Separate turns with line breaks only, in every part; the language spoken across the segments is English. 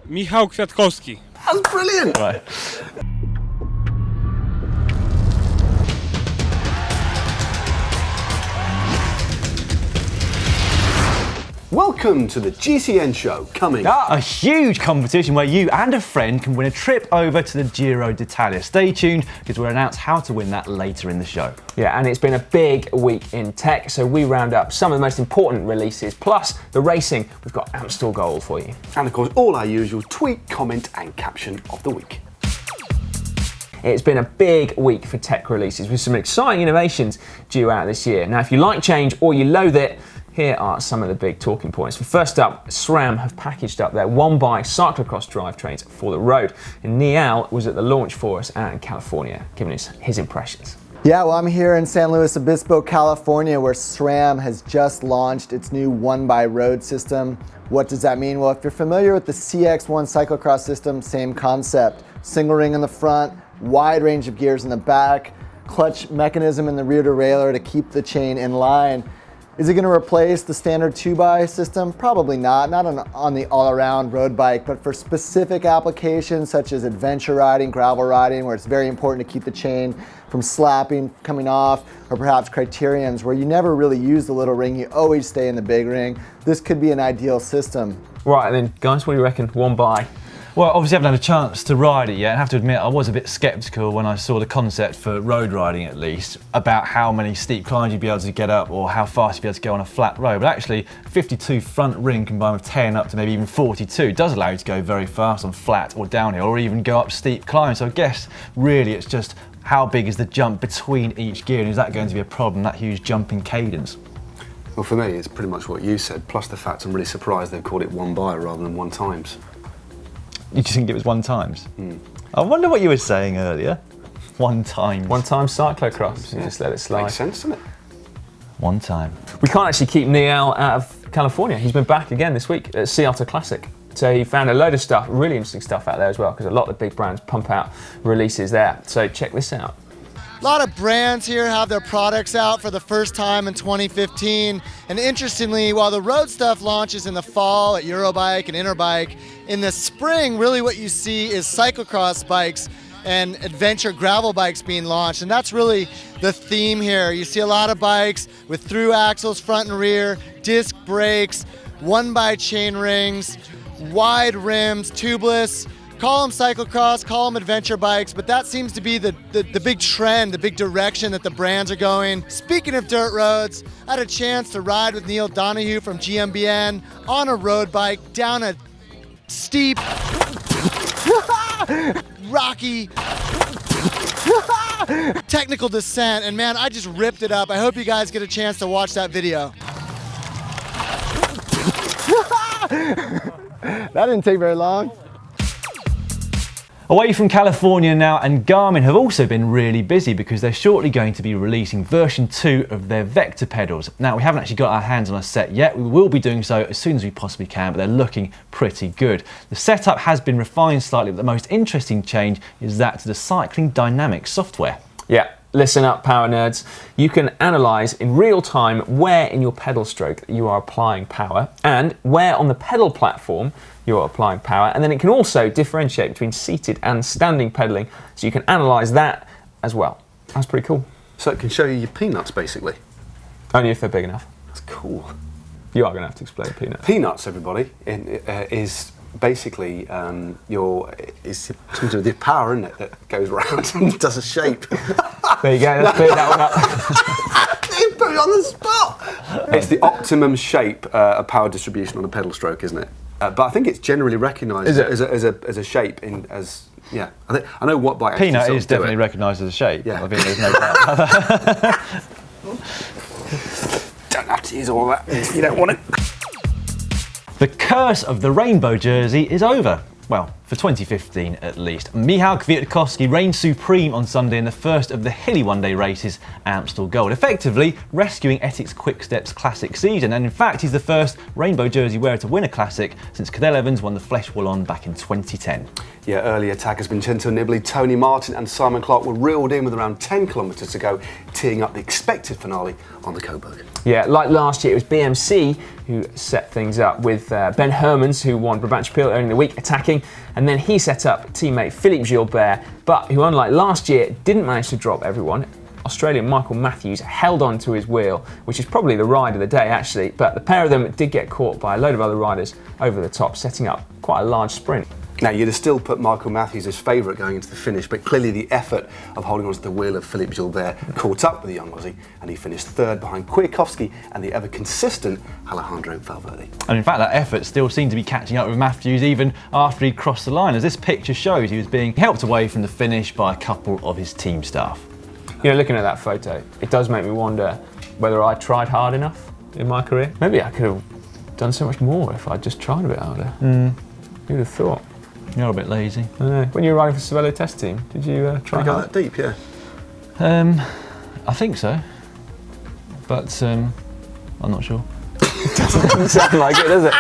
Michal Kwiatkowski.
That's brilliant!
Right.
Welcome to the GCN show, coming
up. A huge competition where you and a friend can win a trip over to the Giro d'Italia. Stay tuned because we'll announce how to win that later in the show.
Yeah, and it's been a big week in tech, so we round up some of the most important releases, plus the racing. We've got Amstel Gold for you.
And of course, all our usual tweet, comment and caption of the week.
It's been a big week for tech releases with some exciting innovations due out this year. Now, if you like change or you loathe it, here are some of the big talking points. First up, SRAM have packaged up their One By cyclocross drivetrains for the road. And Neal was at the launch for us out in California, giving us his impressions.
Yeah, well, I'm here in San Luis Obispo, California, where SRAM has just launched its new One By Road system. What does that mean? Well, if you're familiar with the CX1 cyclocross system, same concept. Single ring in the front, wide range of gears in the back, clutch mechanism in the rear derailleur to keep the chain in line. Is it going to replace the standard 2x system? Probably not on the all-around road bike, but for specific applications such as adventure riding, gravel riding, where it's very important to keep the chain from slapping, coming off, or perhaps criteriums where you never really use the little ring, you always stay in the big ring. This could be an ideal system.
Right, and then guys, what do you reckon? One By?
Well, obviously I haven't had a chance to ride it yet. I have to admit I was a bit sceptical when I saw the concept for road riding at least, about how many steep climbs you'd be able to get up or how fast you'd be able to go on a flat road. But actually, 52 front ring combined with 10 up to maybe even 42 does allow you to go very fast on flat or downhill or even go up steep climbs. So I guess really it's just how big is the jump between each gear, and is that going to be a problem, that huge jump in cadence?
Well, for me, it's pretty much what you said, plus the fact I'm really surprised they've called it One By rather than One Times.
You just think it was one times? I wonder what you were saying earlier. One time.
One time cyclocross, you just let it slide.
Makes sense, doesn't it?
One time.
We can't actually keep Neal out of California. He's been back again this week at Sea Otter Classic. So he found a load of stuff, really interesting stuff out there as well, because a lot of the big brands pump out releases there. So check this out.
A lot of brands here have their products out for the first time in 2015. And interestingly, while the road stuff launches in the fall at Eurobike and Interbike, in the spring, really what you see is cyclocross bikes and adventure gravel bikes being launched. And that's really the theme here. You see a lot of bikes with through axles, front and rear, disc brakes, One By chain rings, wide rims, tubeless. Call them cyclocross, call them adventure bikes, but that seems to be the big trend, the big direction that the brands are going. Speaking of dirt roads, I had a chance to ride with Neal Donahue from GMBN on a road bike down a steep, rocky, technical descent, and man, I just ripped it up. I hope you guys get a chance to watch that video. That didn't take very long.
Away from California now, and Garmin have also been really busy because they're shortly going to be releasing version 2 of their Vector pedals. Now, we haven't actually got our hands on a set yet. We will be doing so as soon as we possibly can, but they're looking pretty good. The setup has been refined slightly, but the most interesting change is that to the cycling dynamics software.
Yeah. Listen up, power nerds. You can analyze in real time where in your pedal stroke you are applying power and where on the pedal platform you're applying power. And then it can also differentiate between seated and standing pedaling. So you can analyze that as well. That's pretty cool.
So it can show you your peanuts, basically.
Only if they're big enough.
That's cool.
You are going to have to explain peanuts.
Peanuts, everybody, is basically is something to do with the power, isn't it, that goes round and does a shape.
There you go, let's clear that one up.
You put it on the spot. It's the optimum shape of power distribution on a pedal stroke, isn't it? But I think it's generally recognised as a shape yeah. I know what bike.
Peanut is definitely recognised as a shape.
Yeah.
I think there's no doubt about that.
Don't have to use all that if you don't want it.
The curse of the rainbow jersey is over. Well, for 2015 at least. Michal Kwiatkowski reigned supreme on Sunday in the first of the hilly one-day races, Amstel Gold, effectively rescuing Etix's Quickstep's classic season, and in fact he's the first rainbow jersey wearer to win a classic since Cadel Evans won the Flèche Wallonne back in 2010.
Yeah, early attackers Vincenzo Nibali, Tony Martin and Simon Clark were reeled in with around 10 kilometres to go, teeing up the expected finale on the Coburg.
Yeah, like last year, it was BMC who set things up with Ben Hermans, who won Brabant Spiel early in the week, attacking, and then he set up teammate Philippe Gilbert, but who, unlike last year, didn't manage to drop everyone. Australian Michael Matthews held on to his wheel, which is probably the ride of the day actually, but the pair of them did get caught by a load of other riders over the top, setting up quite a large sprint.
Now, you'd have still put Michael Matthews as favourite going into the finish, but clearly the effort of holding onto the wheel of Philippe Gilbert caught up with the young Aussie, and he finished third behind Kwiatkowski and the ever-consistent Alejandro Valverde.
And in fact, that effort still seemed to be catching up with Matthews even after he'd crossed the line. As this picture shows, he was being helped away from the finish by a couple of his team staff.
You know, looking at that photo, it does make me wonder whether I tried hard enough in my career. Maybe I could have done so much more if I'd just tried a bit harder. Who'd have thought?
You're a bit lazy.
I know. When you were riding for Cervelo test team, did you try
Go
hard?
that deep, yeah.
I think so, but I'm not sure.
Doesn't sound like it, does it?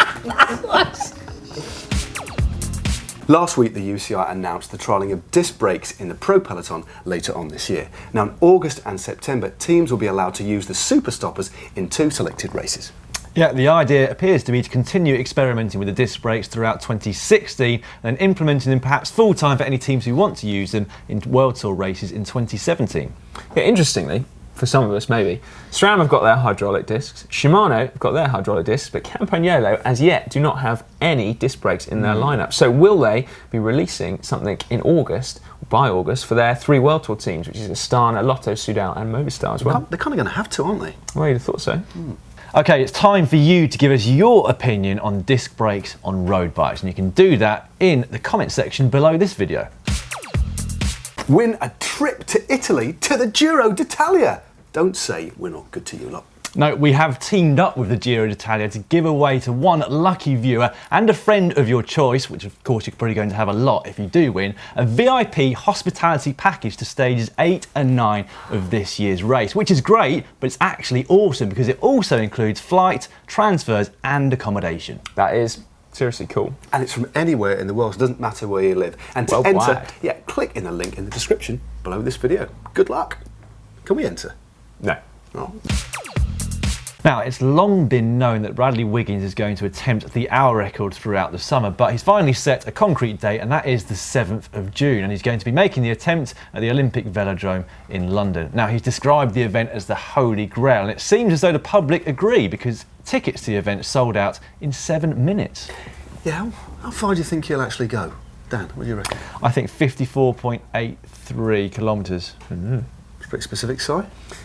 Last week, the UCI announced the trialling of disc brakes in the Pro Peloton later on this year. Now, in August and September, teams will be allowed to use the super stoppers in 2 selected races.
Yeah, the idea appears to be to continue experimenting with the disc brakes throughout 2016 and implementing them perhaps full time for any teams who want to use them in World Tour races in 2017.
Yeah, interestingly, for some of us maybe, SRAM have got their hydraulic discs, Shimano have got their hydraulic discs, but Campagnolo as yet do not have any disc brakes in their lineup. So will they be releasing something in August, by August, for their 3 World Tour teams, which is Astana, Lotto, Soudal and Movistar as well?
They're kind of going to have to, aren't they?
Well, you'd have thought so.
Okay, it's time for you to give us your opinion on disc brakes on road bikes, and you can do that in the comment section below this video.
Win a trip to Italy to the Giro d'Italia. Don't say we're not good to you lot.
No, we have teamed up with the Giro d'Italia to give away to one lucky viewer and a friend of your choice, which of course you're probably going to have a lot if you do win, a VIP hospitality package to stages 8 and 9 of this year's race, which is great, but it's actually awesome because it also includes flight, transfers and accommodation.
That is seriously cool.
And it's from anywhere in the world, so it doesn't matter where you live. And to
Worldwide.
enter, click in the link in the description below this video. Good luck. Can we enter?
No.
Oh.
Now, it's long been known that Bradley Wiggins is going to attempt the hour record throughout the summer, but he's finally set a concrete date, and that is the 7th of June, and he's going to be making the attempt at the Olympic Velodrome in London. Now, he's described the event as the Holy Grail, and it seems as though the public agree because tickets to the event sold out in 7 minutes.
Yeah, how far do you think he'll actually go? Dan, what do you reckon?
I think 54.83 kilometres.
Pretty specific, Si?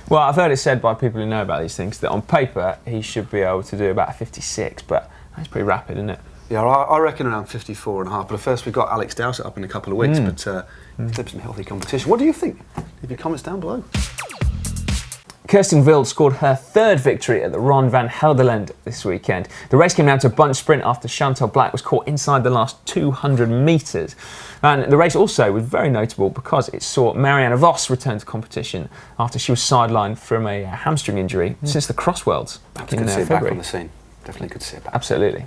Well, I've heard it said by people who know about these things that on paper he should be able to do about 56, but that's pretty rapid, isn't it?
Yeah, I reckon around 54 and a half. But first we've got Alex Dowsett up in a couple of weeks, but some healthy competition. What do you think? Leave your comments down below.
Kirsten Wild scored her 3rd victory at the Ronde Van Gelderland this weekend. The race came down to a bunch sprint after Chantal Black was caught inside the last 200 metres. And the race also was very notable because it saw Marianne Vos return to competition after she was sidelined from a hamstring injury since the Cross Worlds back in February.
Back on the scene. Definitely good to see it back.
Absolutely.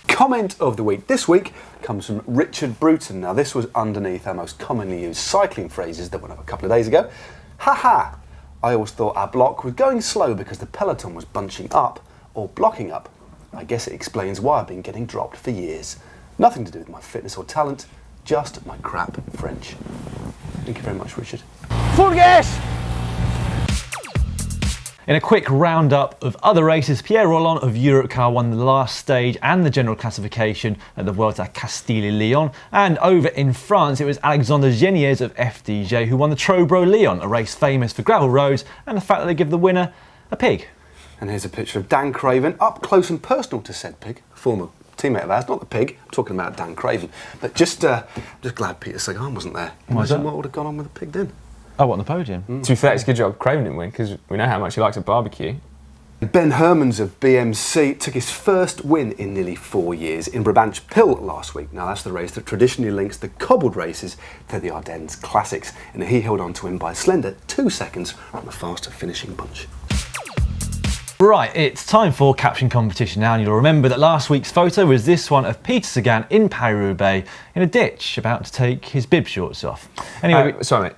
Comment of the week this week comes from Richard Bruton. Now this was underneath our most commonly used cycling phrases that went up a couple of days ago. Ha! I always thought our block was going slow because the peloton was bunching up or blocking up. I guess it explains why I've been getting dropped for years. Nothing to do with my fitness or talent, just my crap French. Thank you very much, Richard.
Full gas!
In a quick roundup of other races, Pierre Rolland of Europcar won the last stage and the general classification at the Vuelta Castilla-Leon. And over in France, it was Alexandre Geniez of FDJ who won the Trobro-Leon, a race famous for gravel roads and the fact that they give the winner a pig.
And here's a picture of Dan Craven, up close and personal to said pig, a former teammate of ours, not the pig, I'm talking about Dan Craven. But just glad Peter Sagan wasn't there. Imagine what would have gone on with the pig then.
Oh, what, on the podium?
To be fair, it's a good job Craven didn't win because we know how much he likes a barbecue.
Ben Hermans of BMC took his first win in nearly 4 years in Brabant Pil last week. Now that's the race that traditionally links the cobbled races to the Ardennes Classics, and he held on to win by a slender 2 seconds from the faster finishing bunch.
Right, it's time for Caption Competition now, and you'll remember that last week's photo was this one of Peter Sagan in Paris-Roubaix in a ditch, about to take his bib shorts off. Anyway,
sorry mate,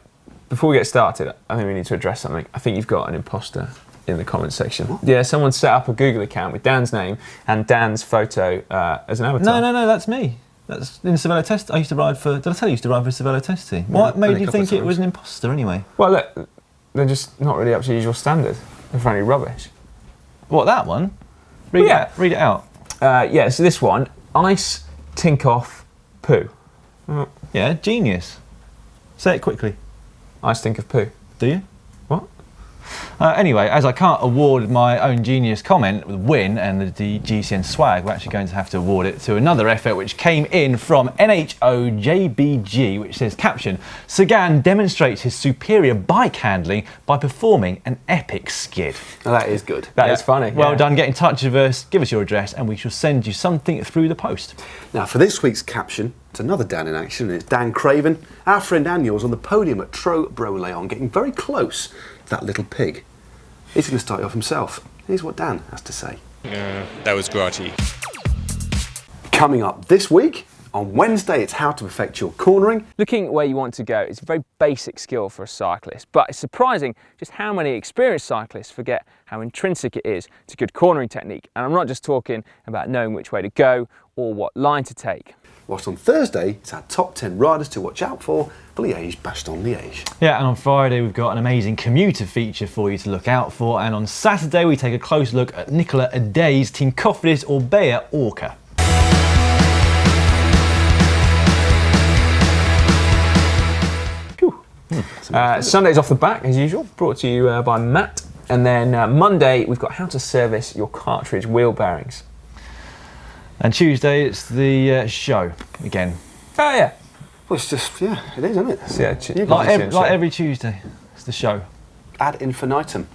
before we get started, I think we need to address something. I think you've got an imposter in the comments section. What? Yeah, someone set up a Google account with Dan's name and Dan's photo as an avatar.
No, that's me. That's in the Cervelo Test. I used to ride for, did I tell you I used to ride for the Cervelo Test team? What made you think it was an imposter anyway?
Well look, they're just not really up to usual standard. They're frankly rubbish.
What, that one? Read it out.
Yeah, so this one, Ice Tinkoff Poo.
Yeah, genius. Say it quickly.
Ice Tinkoff Poo.
Do you?
What?
Anyway, as I can't award my own genius comment with win and the GCN swag, we're actually going to have to award it to another effort which came in from NHOJBG, which says, Caption, Sagan demonstrates his superior bike handling by performing an epic skid.
Now that is good.
That is funny.
Well done, get in touch with us, give us your address and we shall send you something through the post.
Now for this week's caption, it's another Dan in action, and it's Dan Craven, our friend Daniel's on the podium at Tro-Bro-Léon, getting very close to that little pig. He's going to start you off himself. Here's what Dan has to say.
That was grotty.
Coming up this week, on Wednesday, it's how to perfect your cornering.
Looking where you want to go is a very basic skill for a cyclist, but it's surprising just how many experienced cyclists forget how intrinsic it is to good cornering technique. And I'm not just talking about knowing which way to go or what line to take.
Whilst on Thursday, it's our top 10 riders to watch out for Liège-Bastogne-Liège.
Yeah, and on Friday we've got an amazing commuter feature for you to look out for, and on Saturday we take a close look at Nicolas Aday's Team Cofidis Orbea Orca.
Sunday's off the back as usual, brought to you by Matt. And then Monday we've got how to service your cartridge wheel bearings.
And Tuesday it's the show again.
Oh yeah.
Well, it's just, yeah, it is, isn't it?
So, yeah,
like every Tuesday, it's the show.
Ad infinitum.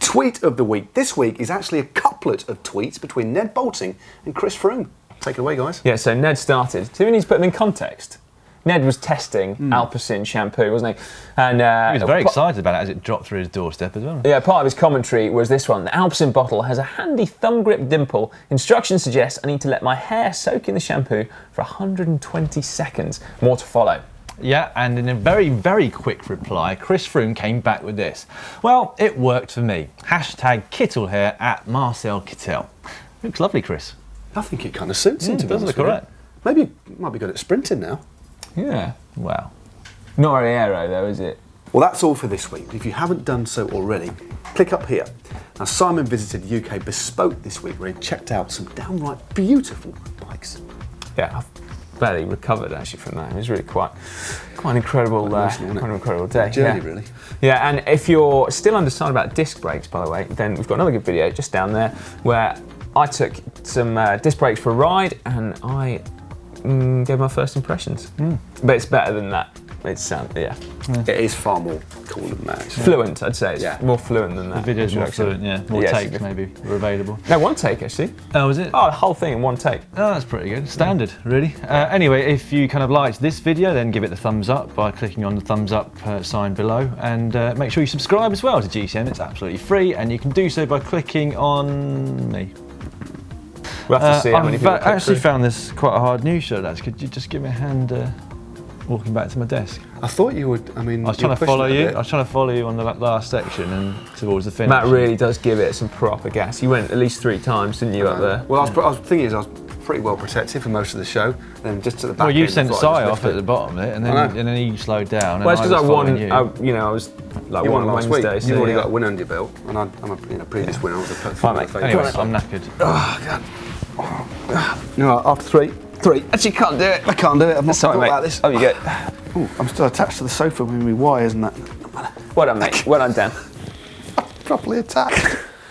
Tweet of the week. This week is actually a couplet of tweets between Ned Boulting and Chris Froome. Take it away, guys.
Yeah, so Ned started. Do we need to put them in context? Ned was testing Alpecin shampoo, wasn't he? And
he was very excited about it as it dropped through his doorstep as well.
Yeah, part of his commentary was this one. The Alpecin bottle has a handy thumb grip dimple. Instructions suggest I need to let my hair soak in the shampoo for 120 seconds. More to follow.
Yeah, and in a very, very quick reply, Chris Froome came back with this. Well, it worked for me. Hashtag Kittle hair at Marcel Kittel. Looks lovely, Chris.
I think it kind of suits him, to be
does
honest
look
with
alright.
you. Maybe he might be good at sprinting now.
Yeah.
Wow.
Not very aero though, is it?
Well, that's all for this week. If you haven't done so already, click up here. Now, Simon visited UK Bespoke this week, where he checked out some downright beautiful bikes.
Yeah, I've barely recovered actually from that. It was really quite an incredible, quite an incredible day.
Journey, really.
Yeah, and if you're still undecided about disc brakes, by the way, then we've got another good video just down there where I took some disc brakes for a ride and I gave my first impressions. But it's better than that. It's yeah.
It is far more cool than that. Actually.
Fluent, I'd say. It's more fluent than that.
The video's more fluent, yeah. More takes maybe were available.
No, one take actually.
Oh, was it?
Oh, the whole thing in one take.
Oh, that's pretty good. Standard, really. Anyway, if you kind of liked this video, then give it the thumbs up by clicking on the thumbs up sign below, and make sure you subscribe as well to GCN. It's absolutely free, and you can do so by clicking on me.
We'll have to see how many people
I've actually found this quite a hard news show, lads. Could you just give me a hand walking back to my desk?
I thought you would, I mean...
I was trying to follow you. I was trying to follow you on the last section and towards the finish.
Matt really does give it some proper gas. You went at least 3 times, didn't you, up there?
Well, I was pretty well protected for most of the show. Then just at the back.
Well, you sent Si off at the bottom of it, and then he slowed down.
Well, it's because I won.
You.
I was like
you
won
last
Wednesday.
week.
So
You've already got a win under your belt, and I'm a previous winner. I was a
Anyway, I'm knackered.
Oh God. No, after three.
Actually, you can't do it.
I can't do it. I've not thought
mate.
about this.
Oh, you go.
Ooh, I'm still attached to the sofa with my wires and that.
Well done, mate. Well done, Dan.
Properly attacked.